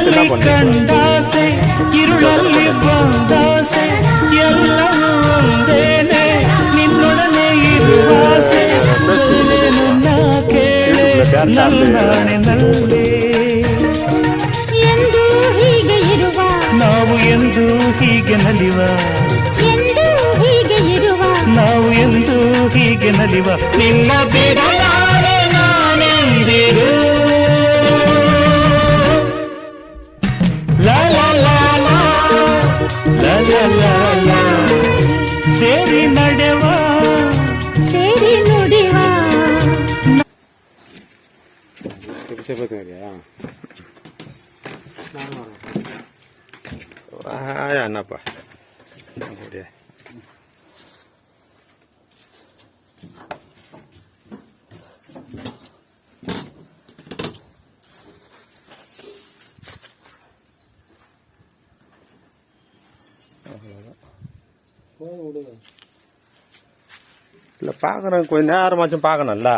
ಕಣ್ಣಲ್ಲಿ ಕಂಡಾಸೆ ಇರುಳಲ್ಲಿ ಬಂದಾಸೆ ಎಲ್ಲವೂ ಒಂದೇನೆ ನಿನ್ನೊಡನೆ ಇರುವಾಸೆ ನಾ ಕೇಳೆ ನಲ್ಲಾಣಿನಲ್ಲಿ ಎಂದು ಹೀಗೆ ಇರುವ ನಾವು ಎಂದು ಹೀಗೆ ನಲಿವ ಎಂದು ಹೀಗೆ ಇರುವ ನಾವು ಎಂದು ಹೀಗೆ ನಲಿವ ನಿನ್ನ ಬಿಡಲಾರೆ ನಾನೆಂದಿರು ಲಾ ಲಾ ಲಾ ಲಾ ಲಾ ಲಾ ಲಾ ಲಾ ಸೇರಿ ನಡೆವ ಸೇರಿ ನುಡಿವ ಏನಪ್ಪ இல்லை பார்க்குறேன் கொஞ்ச நேரம் ஆச்சும் பார்க்கணும்ல